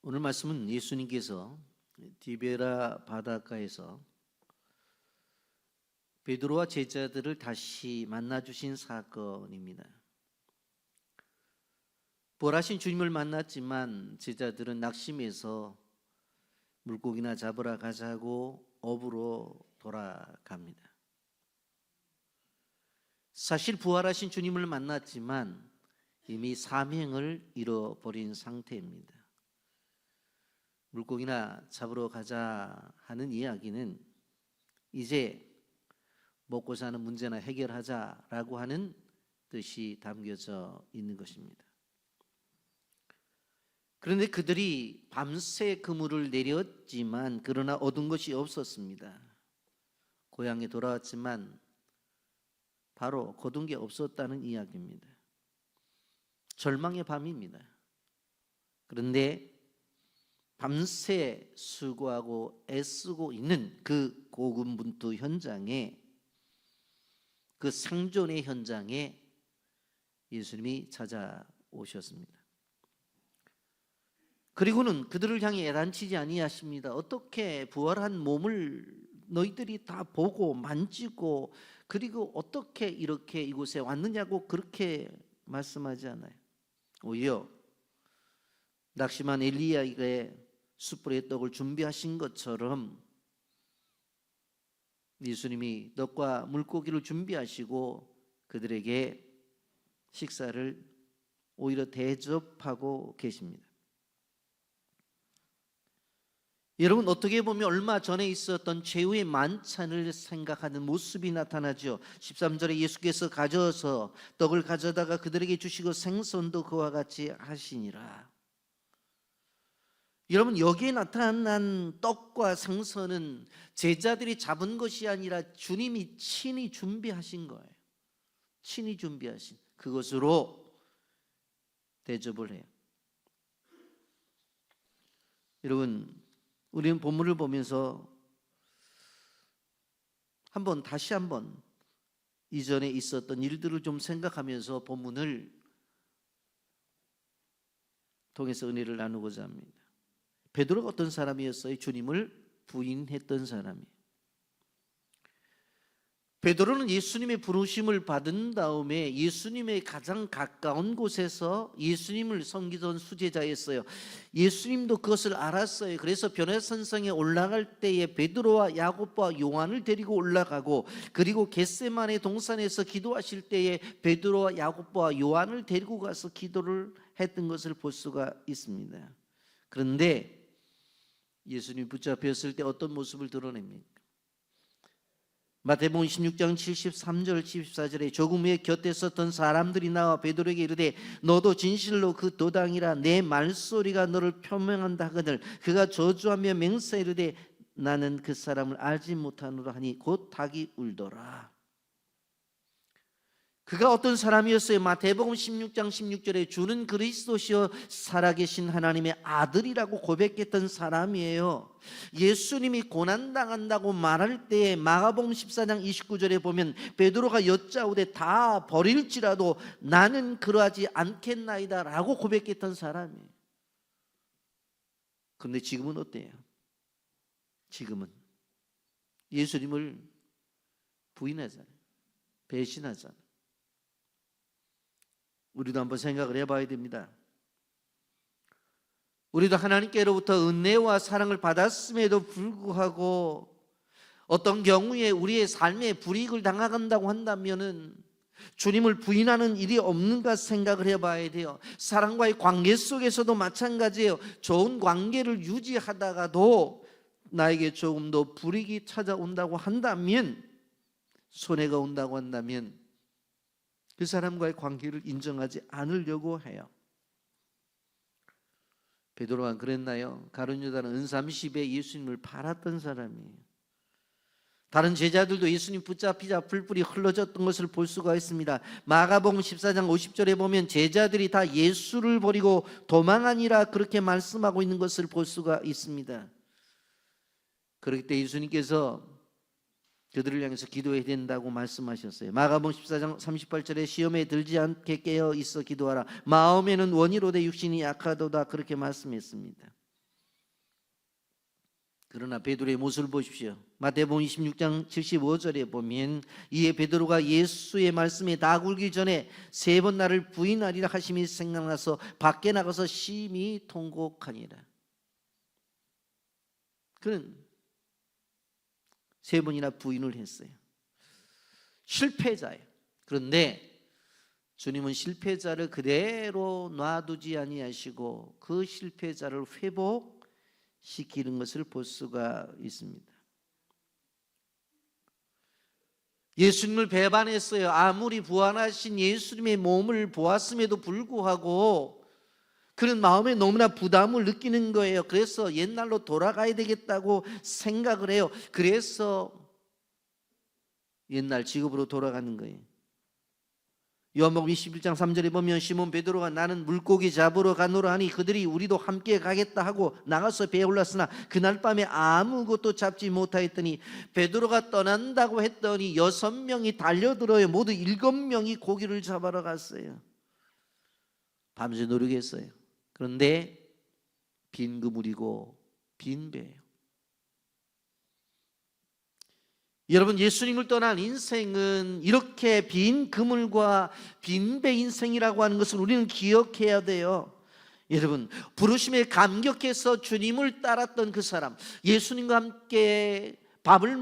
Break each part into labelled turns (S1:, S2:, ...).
S1: 오늘 말씀은 예수님께서 디베라 바닷가에서 베드로와 제자들을 다시 만나 주신 사건입니다. 부활하신 주님을 만났지만 제자들은 낙심해서 물고기나 잡으러 가자고 업으로 돌아갑니다. 사실 부활하신 주님을 만났지만 이미 사명을 잃어버린 상태입니다. 물고기나 잡으러 가자 하는 이야기는 이제 먹고 사는 문제나 해결하자라고 하는 뜻이 담겨져 있는 것입니다. 그런데 그들이 밤새 그물을 내렸지만 그러나 얻은 것이 없었습니다. 고향에 돌아왔지만 바로 거둔 게 없었다는 이야기입니다. 절망의 밤입니다. 그런데 밤새 수고하고 애쓰고 있는 그 고군분투 현장에, 그 생존의 현장에 예수님이 찾아오셨습니다. 그리고는 그들을 향해 애단치지 아니하십니다. 어떻게 부활한 몸을 너희들이 다 보고 만지고 그리고 어떻게 이렇게 이곳에 왔느냐고 그렇게 말씀하지 않아요. 오히려 낙심한 엘리야에게 숯불의 떡을 준비하신 것처럼 예수님이 떡과 물고기를 준비하시고 그들에게 식사를 오히려 대접하고 계십니다. 여러분, 어떻게 보면 얼마 전에 있었던 최후의 만찬을 생각하는 모습이 나타나죠. 13절에 예수께서 가져서 떡을 가져다가 그들에게 주시고 생선도 그와 같이 하시니라. 여러분, 여기에 나타난 떡과 생선은 제자들이 잡은 것이 아니라 주님이 친히 준비하신 거예요. 친히 준비하신 그것으로 대접을 해요. 여러분, 우리는 본문을 보면서 다시 한번 이전에 있었던 일들을 좀 생각하면서 본문을 통해서 은혜를 나누고자 합니다. 베드로가 어떤 사람이었어요? 주님을 부인했던 사람이에요. 베드로는 예수님의 부르심을 받은 다음에 예수님의 가장 가까운 곳에서 예수님을 섬기던 수제자였어요. 예수님도 그것을 알았어요. 그래서 변화산성에 올라갈 때에 베드로와 야고보와 요한을 데리고 올라가고, 그리고 겟세마네 동산에서 기도하실 때에 베드로와 야고보와 요한을 데리고 가서 기도를 했던 것을 볼 수가 있습니다. 그런데 예수님이 붙잡혔을 때 어떤 모습을 드러냅니까? 마태복음 16장 73절 74절에 조금 후에 곁에 섰던 사람들이 나와 베드로에게 이르되 너도 진실로 그 도당이라 내 말소리가 너를 표명한다 하거늘 그가 저주하며 맹세 이르되 나는 그 사람을 알지 못하노라 하니 곧 닭이 울더라. 그가 어떤 사람이었어요? 마태복음 16장 16절에 주는 그리스도시요 살아계신 하나님의 아들이라고 고백했던 사람이에요. 예수님이 고난당한다고 말할 때에 마가복음 14장 29절에 보면 베드로가 여짜오되 다 버릴지라도 나는 그러하지 않겠나이다 라고 고백했던 사람이에요. 그런데 지금은 어때요? 지금은 예수님을 부인하잖아요. 배신하잖아요. 우리도 한번 생각을 해봐야 됩니다. 우리도 하나님께로부터 은혜와 사랑을 받았음에도 불구하고 어떤 경우에 우리의 삶에 불이익을 당한다고 한다면은 주님을 부인하는 일이 없는가 생각을 해봐야 돼요. 사랑과의 관계 속에서도 마찬가지예요. 좋은 관계를 유지하다가도 나에게 조금 더 불이익이 찾아온다고 한다면, 손해가 온다고 한다면 그 사람과의 관계를 인정하지 않으려고 해요. 베드로가 그랬나요? 가룟 유다는 은삼십에 예수님을 팔았던 사람이에요. 다른 제자들도 예수님 붙잡히자 불불이 흘러졌던 것을 볼 수가 있습니다. 마가복음 14장 50절에 보면 제자들이 다 예수를 버리고 도망하니라 그렇게 말씀하고 있는 것을 볼 수가 있습니다. 그렇기 때문에 예수님께서 그들을 향해서 기도해야 된다고 말씀하셨어요. 마가복음 14장 38절에 시험에 들지 않게 깨어 있어 기도하라. 마음에는 원이로되 육신이 약하도다 그렇게 말씀했습니다. 그러나 베드로의 모습을 보십시오. 마태복음 26장 75절에 보면 이에 베드로가 예수의 말씀에 다 굴기 전에 3번 나를 부인하리라 하심이 생각나서 밖에 나가서 심히 통곡하니라. 그는 3번이나 부인을 했어요. 실패자예요. 그런데 주님은 실패자를 그대로 놔두지 아니하시고 그 실패자를 회복시키는 것을 볼 수가 있습니다. 예수님을 배반했어요. 아무리 부활하신 예수님의 몸을 보았음에도 불구하고 그는 마음에 너무나 부담을 느끼는 거예요. 그래서 옛날로 돌아가야 되겠다고 생각을 해요. 그래서 옛날 직업으로 돌아가는 거예요. 요한복음 21장 3절에 보면 시몬 베드로가 나는 물고기 잡으러 가노라 하니 그들이 우리도 함께 가겠다 하고 나가서 배에 올랐으나 그날 밤에 아무것도 잡지 못하였더니 베드로가 떠난다고 했더니 6명이 달려들어요. 모두 7명이 고기를 잡으러 갔어요. 밤새 노력했어요. 그런데 빈 그물이고 빈 배예요. 여러분, 예수님을 떠난 인생은 이렇게 빈 그물과 빈 배 인생이라고 하는 것을 우리는 기억해야 돼요. 여러분, 부르심에 감격해서 주님을 따랐던 그 사람, 예수님과 함께 밥을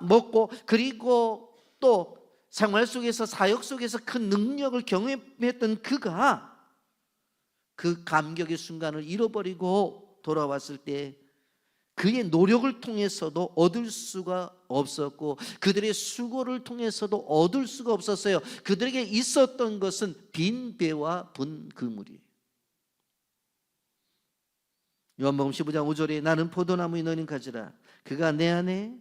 S1: 먹고 그리고 또 생활 속에서 사역 속에서 큰 능력을 경험했던 그가 그 감격의 순간을 잃어버리고 돌아왔을 때 그의 노력을 통해서도 얻을 수가 없었고 그들의 수고를 통해서도 얻을 수가 없었어요. 그들에게 있었던 것은 빈 배와 분 그물이에요. 요한복음 15장 5절에 나는 포도나무에 너희는 가지라. 그가 내 안에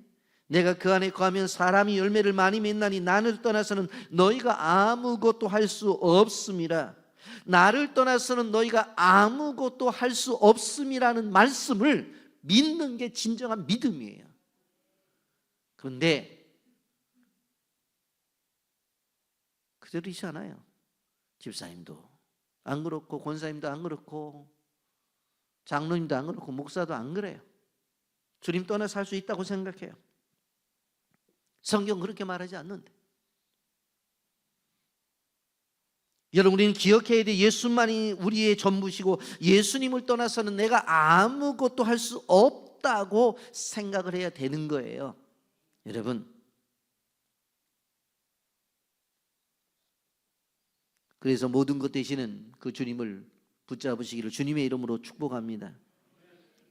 S1: 내가 그 안에 거하면 사람이 열매를 많이 맺나니 나를 떠나서는 너희가 아무것도 할 수 없음이라. 나를 떠나서는 너희가 아무것도 할 수 없음이라는 말씀을 믿는 게 진정한 믿음이에요. 그런데 그대로이지 않아요. 집사님도 안 그렇고 권사님도 안 그렇고 장로님도 안 그렇고 목사도 안 그래요. 주님 떠나 살 수 있다고 생각해요. 성경 그렇게 말하지 않는데. 여러분, 우리는 기억해야 돼. 예수만이 우리의 전부시고 예수님을 떠나서는 내가 아무것도 할 수 없다고 생각을 해야 되는 거예요. 여러분, 그래서 모든 것 되시는 그 주님을 붙잡으시기를 주님의 이름으로 축복합니다.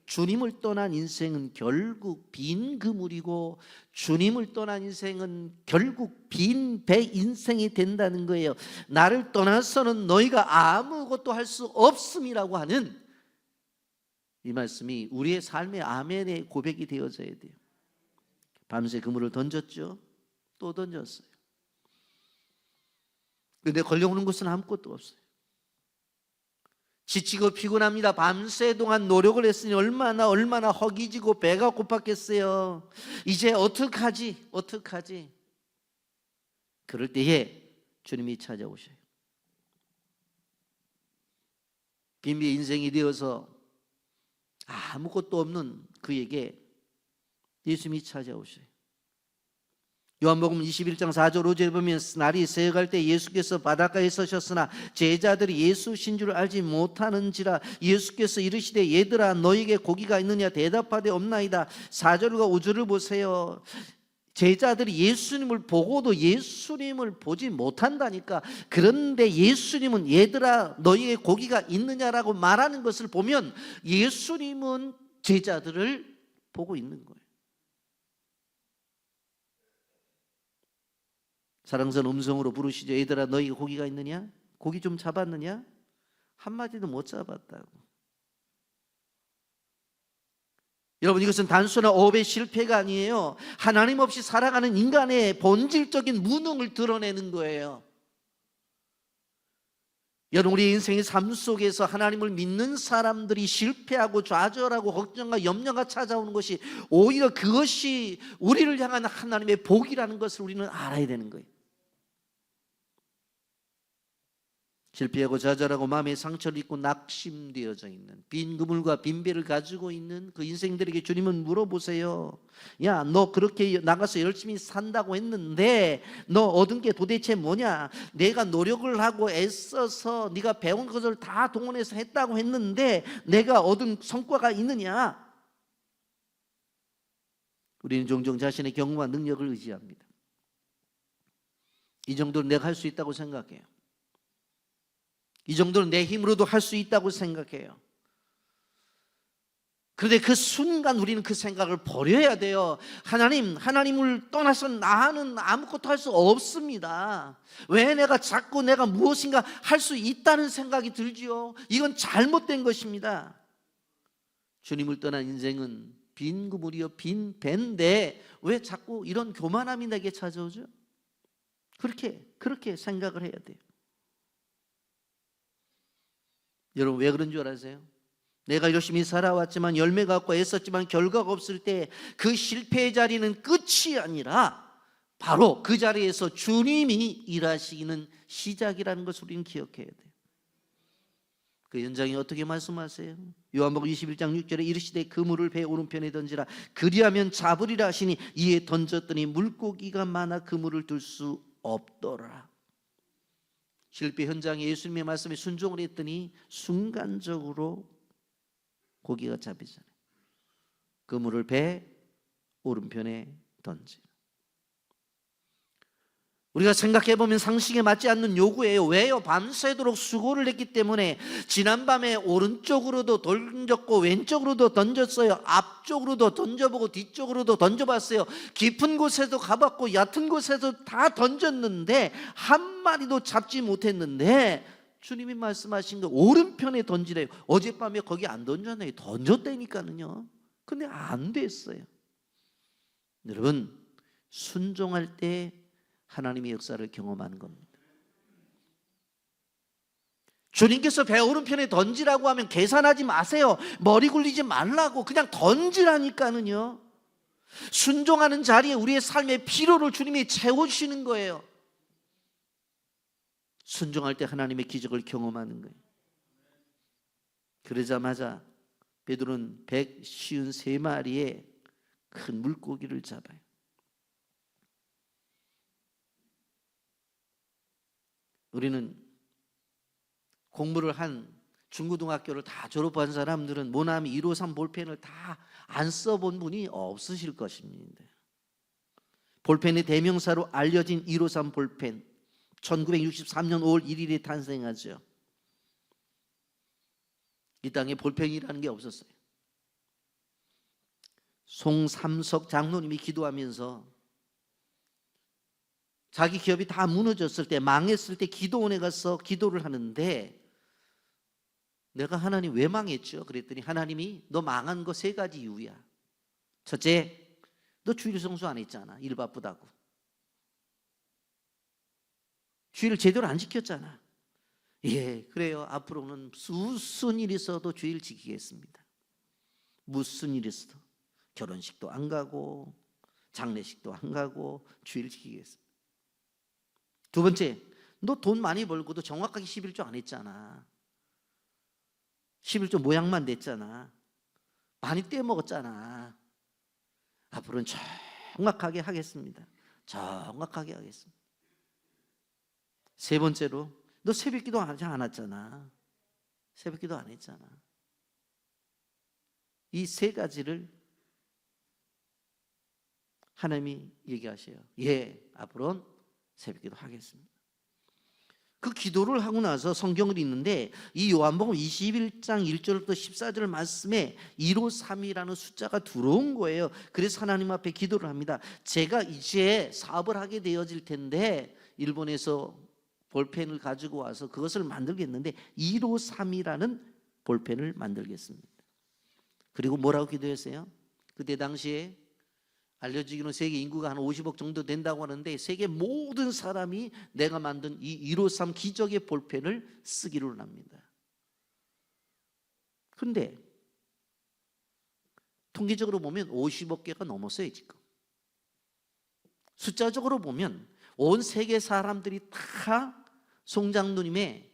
S1: 주님을 떠난 인생은 결국 빈 그물이고 주님을 떠난 인생은 결국 빈 배 인생이 된다는 거예요. 나를 떠나서는 너희가 아무것도 할 수 없음이라고 하는 이 말씀이 우리의 삶의 아멘의 고백이 되어져야 돼요. 밤새 그물을 던졌죠. 또 던졌어요. 그런데 걸려오는 것은 아무것도 없어요. 지치고 피곤합니다. 밤새 동안 노력을 했으니 얼마나 허기지고 배가 고팠겠어요. 이제 어떡하지? 그럴 때에 주님이 찾아오셔요. 빈비의 인생이 되어서 아무것도 없는 그에게 예수님이 찾아오셔요. 요한복음 21장 4절 5절에 보면 날이 새어갈 때 예수께서 바닷가에 서셨으나 제자들이 예수신 줄 알지 못하는지라 예수께서 이르시되 얘들아 너희에게 고기가 있느냐 대답하되 없나이다. 4절과 5절을 보세요. 제자들이 예수님을 보고도 예수님을 보지 못한다니까. 그런데 예수님은 얘들아 너희에게 고기가 있느냐라고 말하는 것을 보면 예수님은 제자들을 보고 있는 거예요. 사랑스러운 음성으로 부르시죠. 얘들아 너희가 고기가 있느냐? 고기 좀 잡았느냐? 한마디도 못 잡았다고. 여러분, 이것은 단순한 어업의 실패가 아니에요. 하나님 없이 살아가는 인간의 본질적인 무능을 드러내는 거예요. 여러분, 우리 인생의 삶 속에서 하나님을 믿는 사람들이 실패하고 좌절하고 걱정과 염려가 찾아오는 것이 오히려 그것이 우리를 향한 하나님의 복이라는 것을 우리는 알아야 되는 거예요. 실패하고 좌절하고 마음의 상처를 입고 낙심되어져 있는 빈 그물과 빈 배를 가지고 있는 그 인생들에게 주님은 물어보세요. 야, 너 그렇게 나가서 열심히 산다고 했는데 너 얻은 게 도대체 뭐냐? 내가 노력을 하고 애써서 네가 배운 것을 다 동원해서 했다고 했는데 내가 얻은 성과가 있느냐? 우리는 종종 자신의 경험과 능력을 의지합니다. 이 정도는 내가 할 수 있다고 생각해요. 이 정도는 내 힘으로도 할 수 있다고 생각해요. 그런데 그 순간 우리는 그 생각을 버려야 돼요. 하나님을 떠나서 나는 아무것도 할 수 없습니다. 왜 내가 무엇인가 할 수 있다는 생각이 들지요? 이건 잘못된 것입니다. 주님을 떠난 인생은 빈 그물이요 빈 배인데 왜 자꾸 이런 교만함이 내게 찾아오죠? 그렇게 생각을 해야 돼요. 여러분 왜 그런 줄 아세요? 내가 열심히 살아왔지만 열매가 없고 애썼지만 결과가 없을 때 그 실패의 자리는 끝이 아니라 바로 그 자리에서 주님이 일하시는 시작이라는 것을 우리는 기억해야 돼요. 그 연장이 어떻게 말씀하세요? 요한복음 21장 6절에 이르시되 그물을 배 오른편에 던지라 그리하면 잡으리라 하시니 이에 던졌더니 물고기가 많아 그물을 들 수 없더라. 실패 현장에 예수님의 말씀에 순종을 했더니 순간적으로 고기가 잡히잖아요. 그물을 배 오른편에 던지. 우리가 생각해보면 상식에 맞지 않는 요구예요. 왜요? 밤새도록 수고를 했기 때문에 지난밤에 오른쪽으로도 던졌고 왼쪽으로도 던졌어요. 앞쪽으로도 던져보고 뒤쪽으로도 던져봤어요. 깊은 곳에도 가봤고 얕은 곳에도 다 던졌는데 한 마리도 잡지 못했는데 주님이 말씀하신 거 오른편에 던지래요. 어젯밤에 거기 안 던졌나요? 던졌다니까는요. 근데 안 됐어요. 여러분 순종할 때 하나님의 역사를 경험하는 겁니다. 주님께서 배 오른편에 던지라고 하면 계산하지 마세요. 머리 굴리지 말라고 그냥 던지라니까는요. 순종하는 자리에 우리의 삶의 피로를 주님이 채워주시는 거예요. 순종할 때 하나님의 기적을 경험하는 거예요. 그러자마자 베드로는 153마리의 큰 물고기를 잡아요. 우리는 공부를 한 중고등학교를 다 졸업한 사람들은 모나미 153 볼펜을 다 안 써본 분이 없으실 것입니다. 볼펜의 대명사로 알려진 153 볼펜 1963년 5월 1일에 탄생하죠. 이 땅에 볼펜이라는 게 없었어요. 송삼석 장로님이 기도하면서 자기 기업이 다 무너졌을 때 망했을 때 기도원에 가서 기도를 하는데 내가 하나님 왜 망했죠? 그랬더니 하나님이 너 망한 거 3가지 이유야. 첫째, 너 주일 성수 안 했잖아. 일 바쁘다고. 주일을 제대로 안 지켰잖아. 예, 그래요. 앞으로는 무슨 일이 있어도 주일 지키겠습니다. 무슨 일이 있어도 결혼식도 안 가고 장례식도 안 가고 주일 지키겠습니다. 두 번째, 너 돈 많이 벌고도 정확하게 11조 안 했잖아. 11조 모양만 냈잖아. 많이 떼먹었잖아. 앞으로는 정확하게 하겠습니다. 정확하게 하겠습니다. 세 번째로, 너 새벽기도 하지 않았잖아. 새벽기도 안 했잖아. 이 3가지를 하나님이 얘기하셔요. 예, 앞으로는 새벽기도 하겠습니다. 그 기도를 하고 나서 성경을 읽는데 이 요한복음 21장 1절부터 14절 말씀에 153이라는 숫자가 들어온 거예요. 그래서 하나님 앞에 기도를 합니다. 제가 이제 사업을 하게 되어질 텐데 일본에서 볼펜을 가지고 와서 그것을 만들겠는데 153이라는 볼펜을 만들겠습니다. 그리고 뭐라고 기도했어요? 그때 당시에 알려지기로는 세계 인구가 한 50억 정도 된다고 하는데 세계 모든 사람이 내가 만든 이 153 기적의 볼펜을 쓰기를 합니다. 그런데 통계적으로 보면 50억 개가 넘었어요 지금. 숫자적으로 보면 온 세계 사람들이 다 송 장로님의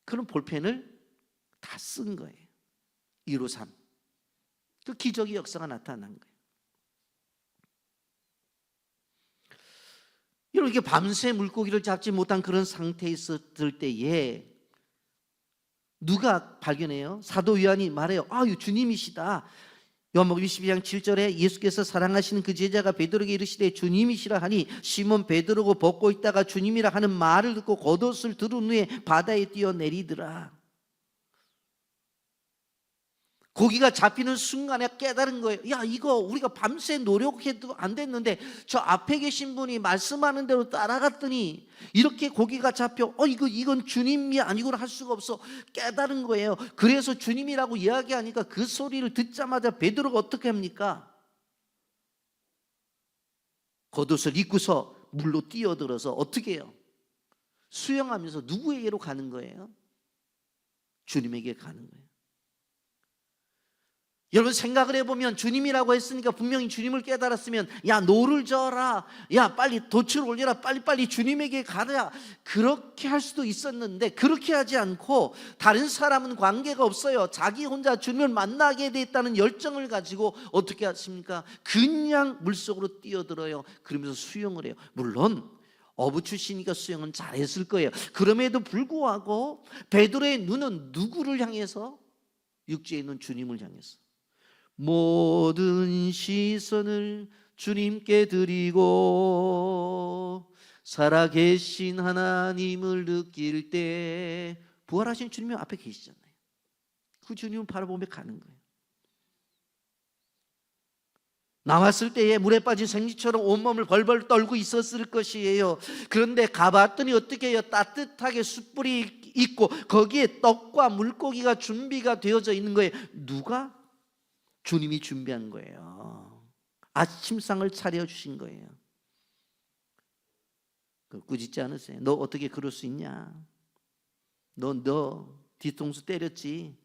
S1: 그런 볼펜을 다 쓴 거예요. 153. 그 기적의 역사가 나타난 거예요. 이렇게 밤새 물고기를 잡지 못한 그런 상태에 있었을 때에 누가 발견해요? 사도 요한이 말해요. 주님이시다. 요한복음 22장 7절에 예수께서 사랑하시는 그 제자가 베드로에게 이르시되 주님이시라 하니 시몬 베드로고 벗고 있다가 주님이라 하는 말을 듣고 겉옷을 두른 후에 바다에 뛰어내리더라. 고기가 잡히는 순간에 깨달은 거예요. 이거 우리가 밤새 노력해도 안 됐는데 저 앞에 계신 분이 말씀하는 대로 따라갔더니 이렇게 고기가 잡혀 이건 주님이 아니고는 할 수가 없어. 깨달은 거예요. 그래서 주님이라고 이야기하니까 그 소리를 듣자마자 베드로가 어떻게 합니까? 겉옷을 입고서 물로 뛰어들어서 어떻게 해요? 수영하면서 누구에게로 가는 거예요? 주님에게 가는 거예요. 여러분 생각을 해보면 주님이라고 했으니까 분명히 주님을 깨달았으면 노를 저어라, 빨리 돛을 올려라, 빨리 주님에게 가라, 그렇게 할 수도 있었는데 그렇게 하지 않고 다른 사람은 관계가 없어요. 자기 혼자 주님을 만나게 됐다는 열정을 가지고 어떻게 하십니까? 그냥 물속으로 뛰어들어요. 그러면서 수영을 해요. 물론 어부 출신이니까 수영은 잘했을 거예요. 그럼에도 불구하고 베드로의 눈은 누구를 향해서? 육지에 있는 주님을 향해서 모든 시선을 주님께 드리고 살아계신 하나님을 느낄 때 부활하신 주님이 앞에 계시잖아요. 그 주님을 바라보며 가는 거예요. 나왔을 때에 물에 빠진 생쥐처럼 온몸을 벌벌 떨고 있었을 것이에요. 그런데 가봤더니 어떻게 해요? 따뜻하게 숯불이 있고 거기에 떡과 물고기가 준비가 되어져 있는 거예요. 누가? 주님이 준비한 거예요. 아침상을 차려주신 거예요. 꾸짖지 않으세요? 너 어떻게 그럴 수 있냐? 너 뒤통수 때렸지?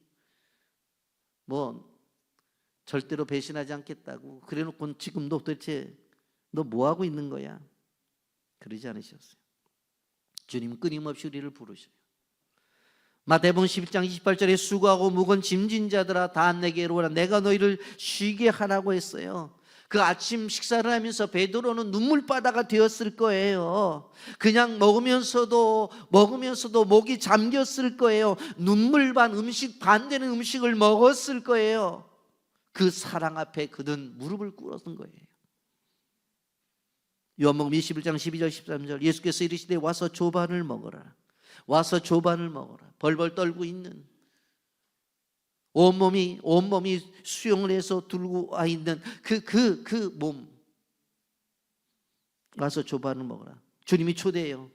S1: 절대로 배신하지 않겠다고 그래놓고 지금 너 도대체 너 뭐하고 있는 거야? 그러지 않으셨어요. 주님은 끊임없이 우리를 부르셔요. 마태복음 11장 28절에 수고하고 무거운 짐진 자들아 다 내게로 오라 내가 너희를 쉬게 하라고 했어요. 그 아침 식사를 하면서 베드로는 눈물바다가 되었을 거예요. 그냥 먹으면서도 목이 잠겼을 거예요. 눈물 반 음식 반 되는 음식을 먹었을 거예요. 그 사랑 앞에 그는 무릎을 꿇었던 거예요. 요한복음 21장 12절 13절 예수께서 이르시되 와서 조반을 먹어라. 와서 조반을 먹어라. 벌벌 떨고 있는 온몸이 수영을 해서 들고 와 있는 그 몸 와서 조반을 먹어라. 주님이 초대해요.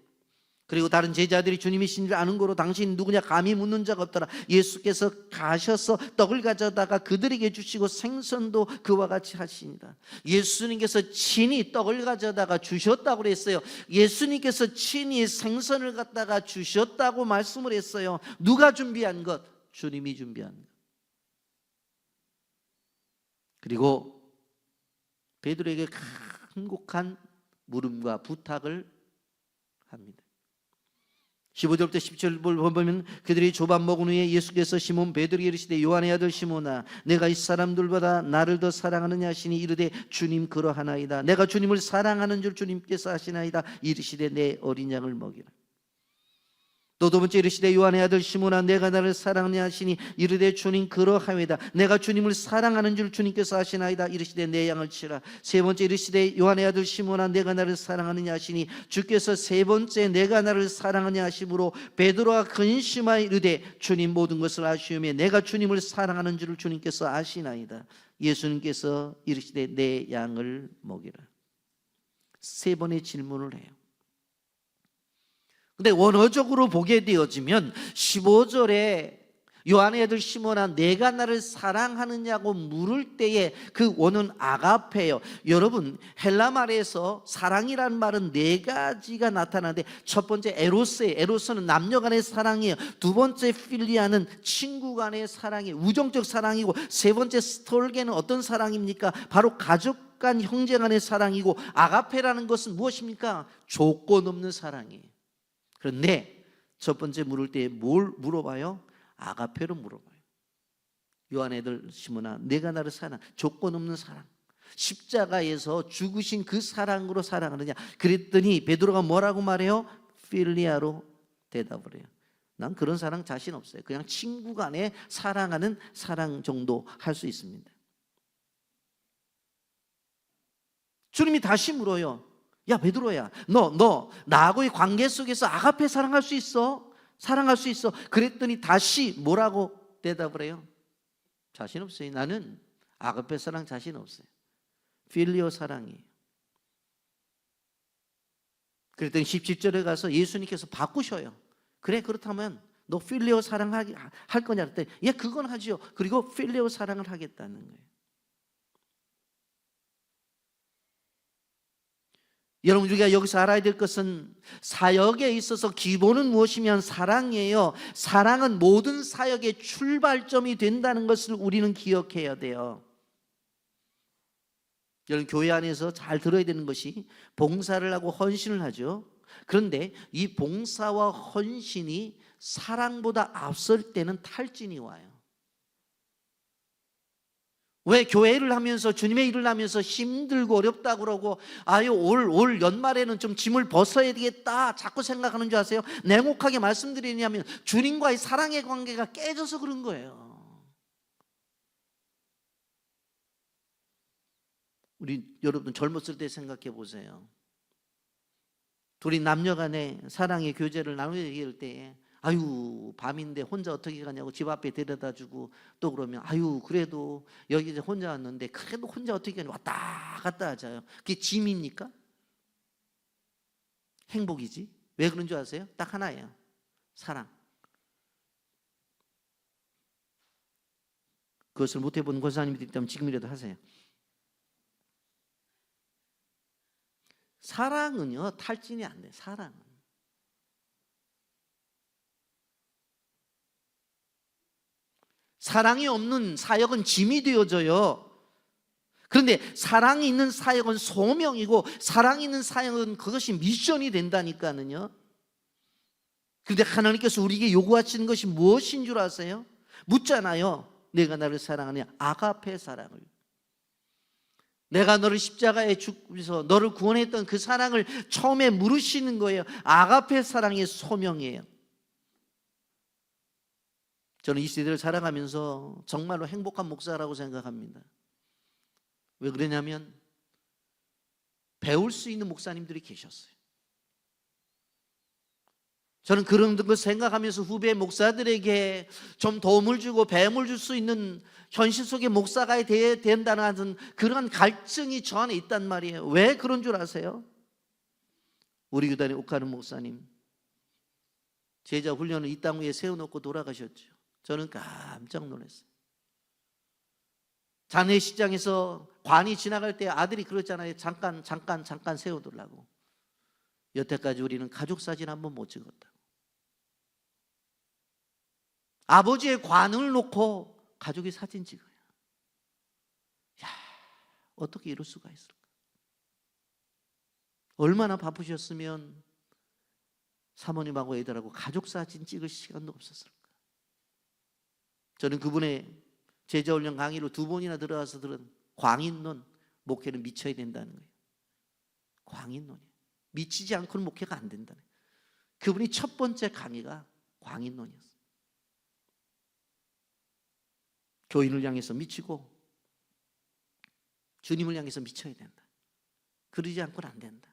S1: 그리고 다른 제자들이 주님이신 줄 아는 거로 당신 누구냐 감히 묻는 자가 없더라. 예수께서 가셔서 떡을 가져다가 그들에게 주시고 생선도 그와 같이 하시니라. 예수님께서 친히 떡을 가져다가 주셨다고 그랬어요. 예수님께서 친히 생선을 갖다가 주셨다고 말씀을 했어요. 누가 준비한 것? 주님이 준비한 것. 그리고 베드로에게 간곡한 물음과 부탁을 합니다. 15절부터 17절 보면 그들이 조반 먹은 후에 예수께서 시몬 베드로에게 이르시되 요한의 아들 시몬아 내가 이 사람들보다 나를 더 사랑하느냐 하시니 이르되 주님 그러하나이다. 내가 주님을 사랑하는 줄 주님께서 아시나이다. 이르시되 내 어린 양을 먹이라. 또 두 번째 이르시되 요한의 아들 시몬아 내가 나를 사랑하느냐 하시니 이르되 주님 그러하이다. 내가 주님을 사랑하는 줄 주님께서 아시나이다. 이르시되 내 양을 치라. 세 번째 이르시되 요한의 아들 시몬아 내가 나를 사랑하느냐 하시니 주께서 세 번째 내가 나를 사랑하느냐 하심으로 베드로가 근심하여 이르되 주님 모든 것을 아시오며 내가 주님을 사랑하는 줄을 주님께서 아시나이다. 예수님께서 이르시되 내 양을 먹이라. 세 번의 질문을 해요. 근데 원어적으로 보게 되어지면 15절에 요한의 아들 시몬아 내가 나를 사랑하느냐고 물을 때에 그 원어는 아가페예요. 여러분 헬라 말에서 사랑이라는 말은 네 가지가 나타나는데 첫 번째 에로스예요. 에로스는 남녀 간의 사랑이에요. 두 번째 필리아는 친구 간의 사랑이에요. 우정적 사랑이고 세 번째 스톨게는 어떤 사랑입니까? 바로 가족 간 형제 간의 사랑이고 아가페라는 것은 무엇입니까? 조건 없는 사랑이에요. 그런데 첫 번째 물을 때 뭘 물어봐요? 아가페로 물어봐요. 요한애들 시몬아, 내가 나를 사랑, 조건 없는 사랑, 십자가에서 죽으신 그 사랑으로 사랑하느냐? 그랬더니 베드로가 뭐라고 말해요? 필리아로 대답을 해요. 난 그런 사랑 자신 없어요. 그냥 친구 간에 사랑하는 사랑 정도 할 수 있습니다. 주님이 다시 물어요. 야 베드로야, 너 나하고의 관계 속에서 아가페 사랑할 수 있어? 사랑할 수 있어? 그랬더니 다시 뭐라고 대답을 해요? 자신 없어요. 나는 아가페 사랑 자신 없어요. 필리오 사랑이에요. 그랬더니 17절에 가서 예수님께서 바꾸셔요. 그래, 그렇다면 너 필리오 사랑할 거냐 그랬더니 예, 그건 하지요. 그리고 필리오 사랑을 하겠다는 거예요. 여러분, 우리가 여기서 알아야 될 것은 사역에 있어서 기본은 무엇이면 사랑이에요. 사랑은 모든 사역의 출발점이 된다는 것을 우리는 기억해야 돼요. 여러분, 교회 안에서 잘 들어야 되는 것이 봉사를 하고 헌신을 하죠. 그런데 이 봉사와 헌신이 사랑보다 앞설 때는 탈진이 와요. 왜 교회를 하면서 주님의 일을 하면서 힘들고 어렵다고 그러고 아유 올 연말에는 좀 짐을 벗어야 되겠다 자꾸 생각하는 줄 아세요? 냉혹하게 말씀드리냐면 주님과의 사랑의 관계가 깨져서 그런 거예요. 우리 여러분 젊었을 때 생각해 보세요. 둘이 남녀간의 사랑의 교제를 나누게 될 때 아유 밤인데 혼자 어떻게 가냐고 집 앞에 데려다 주고 또 그러면 아유 그래도 여기 이제 혼자 왔는데 그래도 혼자 어떻게 가냐고 왔다 갔다 하자요. 그게 짐입니까? 행복이지. 왜 그런 줄 아세요? 딱 하나예요. 사랑. 그것을 못 해본 권사님들이 있다면 지금이라도 하세요. 사랑은요 탈진이 안 돼. 사랑은 사랑이 없는 사역은 짐이 되어져요. 그런데 사랑이 있는 사역은 소명이고 사랑이 있는 사역은 그것이 미션이 된다니까는요. 그런데 하나님께서 우리에게 요구하시는 것이 무엇인 줄 아세요? 묻잖아요. 내가 나를 사랑하냐? 아가페 사랑을. 내가 너를 십자가에 죽어서 너를 구원했던 그 사랑을 처음에 물으시는 거예요. 아가페 사랑의 소명이에요. 저는 이 시대를 살아가면서 정말로 행복한 목사라고 생각합니다. 왜 그러냐면 배울 수 있는 목사님들이 계셨어요. 저는 그런 걸 생각하면서 후배 목사들에게 좀 도움을 주고 배움을 줄 수 있는 현실 속의 목사가 돼야 된다는 그런 갈증이 저 안에 있단 말이에요. 왜 그런 줄 아세요? 우리 교단의 옥하는 목사님 제자 훈련을 이 땅 위에 세워놓고 돌아가셨죠. 저는 깜짝 놀랐어요. 장례식장에서 관이 지나갈 때 아들이 그러잖아요. 잠깐 세워두려고. 여태까지 우리는 가족 사진 한 번 못 찍었다. 아버지의 관을 놓고 가족이 사진 찍어요. 야, 어떻게 이럴 수가 있을까? 얼마나 바쁘셨으면 사모님하고 애들하고 가족 사진 찍을 시간도 없었을까? 저는 그분의 제자훈련 강의로 2번이나 들어와서 들은 광인론, 목회는 미쳐야 된다는 거예요. 광인론이에요. 미치지 않고는 목회가 안 된다는 거예요. 그분이 첫 번째 강의가 광인론이었어요. 교인을 향해서 미치고 주님을 향해서 미쳐야 된다. 그러지 않고는 안 된다.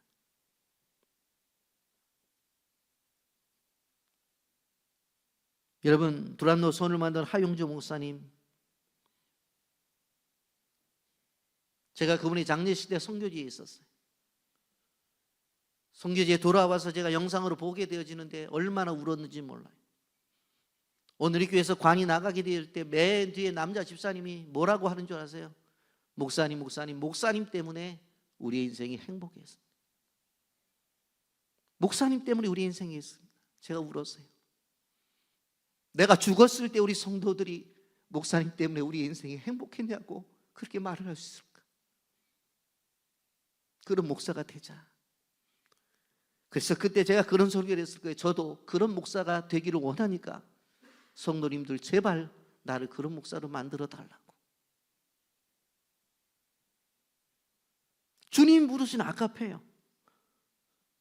S1: 여러분, 두란노 손을 만든 하용주 목사님, 제가 그분의 장례식 때 선교지에 있었어요. 선교지에 돌아와서 제가 영상으로 보게 되어지는데 얼마나 울었는지 몰라요. 오늘 이 교회에서 관이 나가게 될 때 맨 뒤에 남자 집사님이 뭐라고 하는 줄 아세요? 목사님 때문에 우리의 인생이 행복했습니다. 목사님 때문에 우리 인생이 있습니다. 제가 울었어요. 내가 죽었을 때 우리 성도들이 목사님 때문에 우리 인생이 행복했냐고 그렇게 말을 할 수 있을까? 그런 목사가 되자. 그래서 그때 제가 그런 설교를 했을 거예요. 저도 그런 목사가 되기를 원하니까 성도님들 제발 나를 그런 목사로 만들어 달라고. 주님 부르신 아가페예요.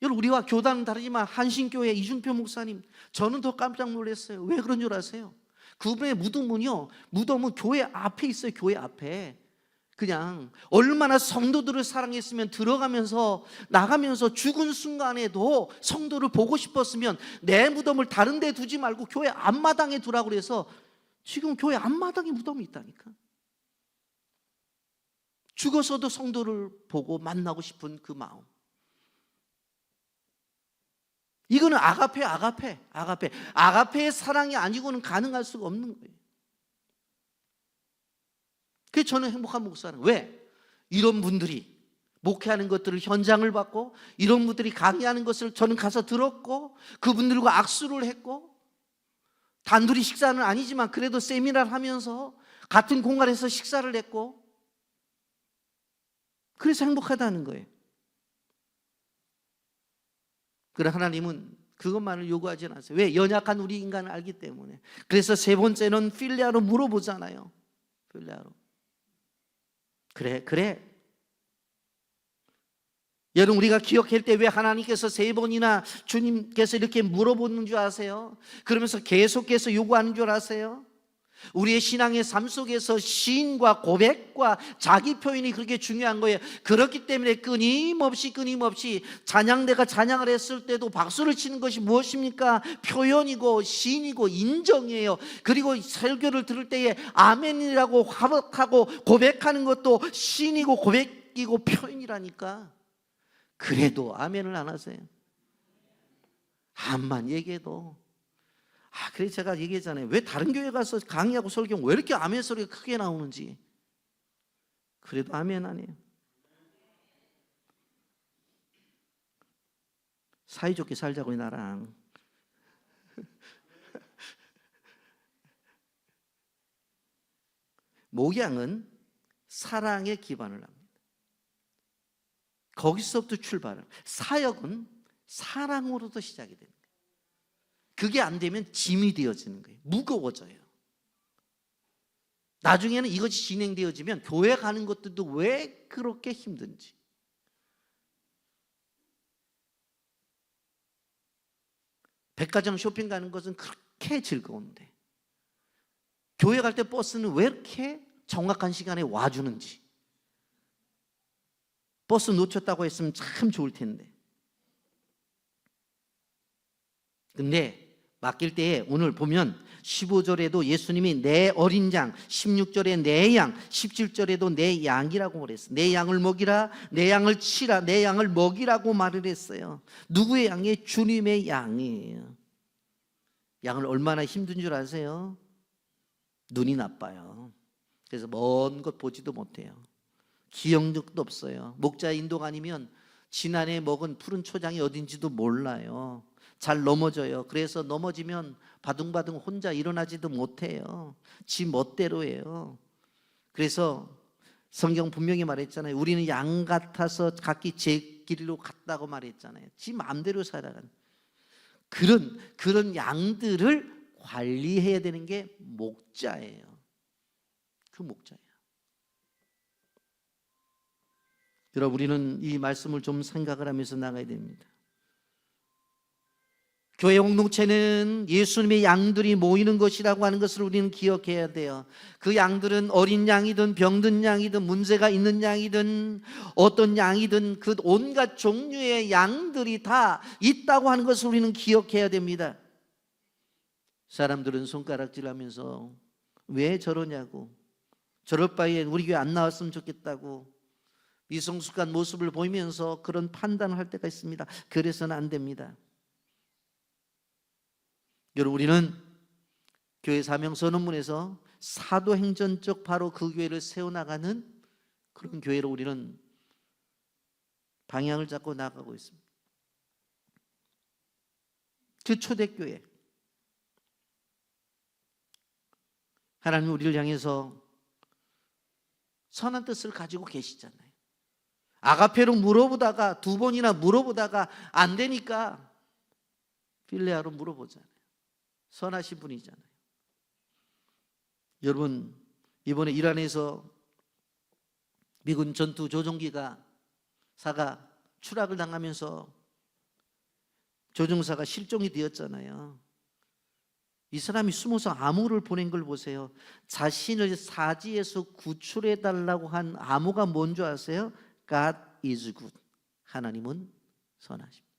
S1: 여러분, 우리와 교단은 다르지만 한신교회 이준표 목사님, 저는 더 깜짝 놀랐어요. 왜 그런 줄 아세요? 그분의 무덤은요, 무덤은 교회 앞에 있어요. 교회 앞에. 그냥 얼마나 성도들을 사랑했으면 들어가면서 나가면서 죽은 순간에도 성도를 보고 싶었으면 내 무덤을 다른 데 두지 말고 교회 앞마당에 두라고 그래서 지금 교회 앞마당에 무덤이 있다니까. 죽어서도 성도를 보고 만나고 싶은 그 마음. 이거는 아가페의 사랑이 아니고는 가능할 수가 없는 거예요. 그래서 저는 행복한 목사는 왜? 이런 분들이 목회하는 것들을 현장을 받고 이런 분들이 강의하는 것을 저는 가서 들었고 그분들과 악수를 했고 단둘이 식사는 아니지만 그래도 세미나를 하면서 같은 공간에서 식사를 했고 그래서 행복하다는 거예요. 그러나 하나님은 그것만을 요구하지 않았어요. 왜? 연약한 우리 인간을 알기 때문에. 그래서 세 번째는 필레아로 물어보잖아요. 필레아로. 그래. 여러분, 우리가 기억할 때 왜 하나님께서 세 번이나 주님께서 이렇게 물어보는 줄 아세요? 그러면서 계속해서 요구하는 줄 아세요? 우리의 신앙의 삶 속에서 시인과 고백과 자기 표현이 그렇게 중요한 거예요. 그렇기 때문에 끊임없이 찬양대가 찬양을 했을 때도 박수를 치는 것이 무엇입니까? 표현이고 시인이고 인정이에요. 그리고 설교를 들을 때에 아멘이라고 화목하고 고백하는 것도 시인이고 고백이고 표현이라니까. 그래도 아멘을 안 하세요. 암만 얘기해도. 그래서 제가 얘기했잖아요. 왜 다른 교회 가서 강의하고 설교하면 왜 이렇게 아멘 소리가 크게 나오는지. 그래도 아멘 안 해요. 사이좋게 살자고 나랑. 목양은 사랑에 기반을 합니다. 거기서부터 출발을. 사역은 사랑으로도 시작이 됩니다. 그게 안 되면 짐이 되어지는 거예요. 무거워져요. 나중에는 이것이 진행되어지면 교회 가는 것들도 왜 그렇게 힘든지. 백화점 쇼핑 가는 것은 그렇게 즐거운데 교회 갈 때 버스는 왜 이렇게 정확한 시간에 와주는지. 버스 놓쳤다고 했으면 참 좋을 텐데. 근데 맡길 때에 오늘 보면 15절에도 예수님이 내 어린 양, 16절에 내 양, 17절에도 내 양이라고 말했어요. 내 양을 먹이라, 내 양을 치라, 내 양을 먹이라고 말을 했어요. 누구의 양이? 주님의 양이에요. 양을 얼마나 힘든 줄 아세요? 눈이 나빠요. 그래서 먼 것 보지도 못해요. 기억력도 없어요. 목자 인도가 아니면 지난해 먹은 푸른 초장이 어딘지도 몰라요. 잘 넘어져요. 그래서 넘어지면 바둥바둥 혼자 일어나지도 못해요. 지 멋대로 해요. 그래서 성경 분명히 말했잖아요. 우리는 양 같아서 각기 제 길로 갔다고 말했잖아요. 지 마음대로 살아가는 그런 양들을 관리해야 되는 게 목자예요. 그 목자예요. 여러분, 우리는 이 말씀을 좀 생각을 하면서 나가야 됩니다. 교회 공동체는 예수님의 양들이 모이는 것이라고 하는 것을 우리는 기억해야 돼요. 그 양들은 어린 양이든 병든 양이든 문제가 있는 양이든 어떤 양이든 그 온갖 종류의 양들이 다 있다고 하는 것을 우리는 기억해야 됩니다. 사람들은 손가락질하면서 왜 저러냐고, 저럴 바에 우리 교회 안 나왔으면 좋겠다고 미성숙한 모습을 보이면서 그런 판단을 할 때가 있습니다. 그래서는 안 됩니다. 여러분, 우리는 교회 사명선언문에서 사도행전적 바로 그 교회를 세워나가는 그런 교회로 우리는 방향을 잡고 나가고 있습니다. 그 초대교회, 하나님 우리를 향해서 선한 뜻을 가지고 계시잖아요. 아가페로 물어보다가 2번이나 물어보다가 안 되니까 필레아로 물어보잖아요. 선하신 분이잖아요. 여러분, 이번에 이란에서 미군 전투 조종기가 추락을 당하면서 조종사가 실종이 되었잖아요. 이 사람이 숨어서 암호를 보낸 걸 보세요. 자신을 사지에서 구출해 달라고 한 암호가 뭔 줄 아세요? God is good. 하나님은 선하십니다.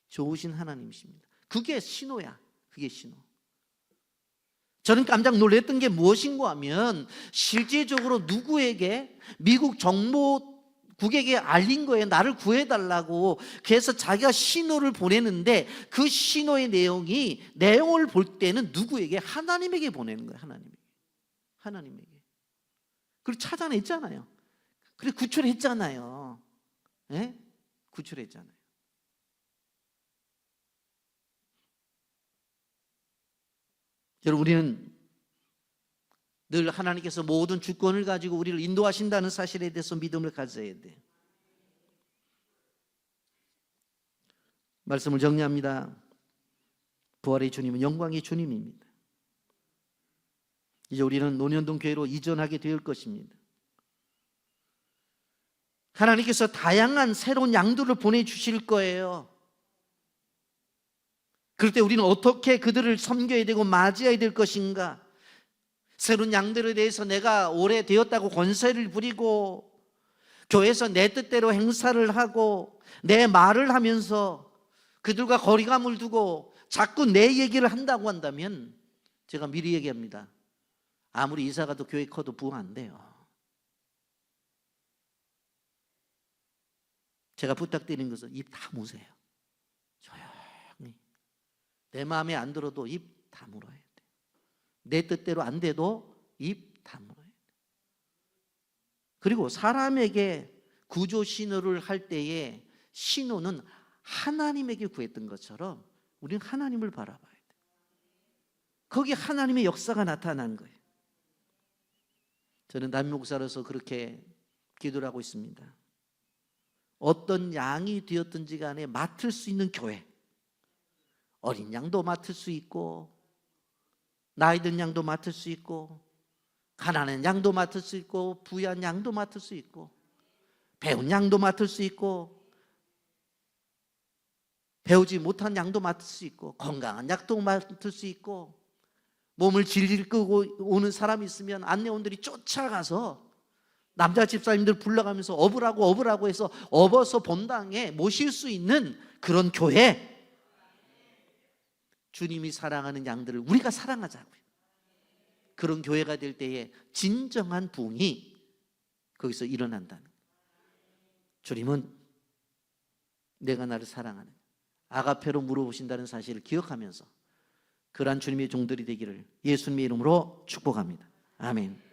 S1: 좋으신 하나님이십니다. 그게 신호야. 그게 신호. 저는 깜짝 놀랐던 게 무엇인가 하면 실제적으로 누구에게 미국 정보국에게 알린 거예요. 나를 구해달라고. 그래서 자기가 신호를 보내는데 그 신호의 내용을 볼 때는 누구에게? 하나님에게 보내는 거예요. 하나님에게. 그리고 찾아냈잖아요. 그리고 구출했잖아요. 네? 구출했잖아요. 여러분, 우리는 늘 하나님께서 모든 주권을 가지고 우리를 인도하신다는 사실에 대해서 믿음을 가져야 돼요. 말씀을 정리합니다. 부활의 주님은 영광의 주님입니다. 이제 우리는 논현동 교회로 이전하게 될 것입니다. 하나님께서 다양한 새로운 양들을 보내주실 거예요. 그럴 때 우리는 어떻게 그들을 섬겨야 되고 맞이해야 될 것인가? 새로운 양들에 대해서 내가 오래되었다고 권세를 부리고 교회에서 내 뜻대로 행사를 하고 내 말을 하면서 그들과 거리감을 두고 자꾸 내 얘기를 한다고 한다면 제가 미리 얘기합니다. 아무리 이사가도 교회 커도 부흥 안 돼요. 제가 부탁드리는 것은 입 다무세요. 조용히. 내 마음에 안 들어도 입 다물어야 돼. 내 뜻대로 안 돼도 입 다물어야 돼. 그리고 사람에게 구조 신호를 할 때에 신호는 하나님에게 구했던 것처럼 우리는 하나님을 바라봐야 돼. 거기 하나님의 역사가 나타난 거예요. 저는 담임 목사로서 그렇게 기도를 하고 있습니다. 어떤 양이 되었든지 간에 맡을 수 있는 교회, 어린 양도 맡을 수 있고 나이 든 양도 맡을 수 있고 가난한 양도 맡을 수 있고 부유한 양도 맡을 수 있고 배운 양도 맡을 수 있고 배우지 못한 양도 맡을 수 있고 건강한 양도 맡을 수 있고 몸을 질질 끄고 오는 사람이 있으면 안내원들이 쫓아가서 남자 집사님들 불러가면서 업으라고 해서 업어서 본당에 모실 수 있는 그런 교회, 주님이 사랑하는 양들을 우리가 사랑하자고요. 그런 교회가 될 때에 진정한 부흥이 거기서 일어난다는 거예요. 주님은 내가 나를 사랑하는 아가페로 물어보신다는 사실을 기억하면서 그러한 주님의 종들이 되기를 예수님의 이름으로 축복합니다. 아멘.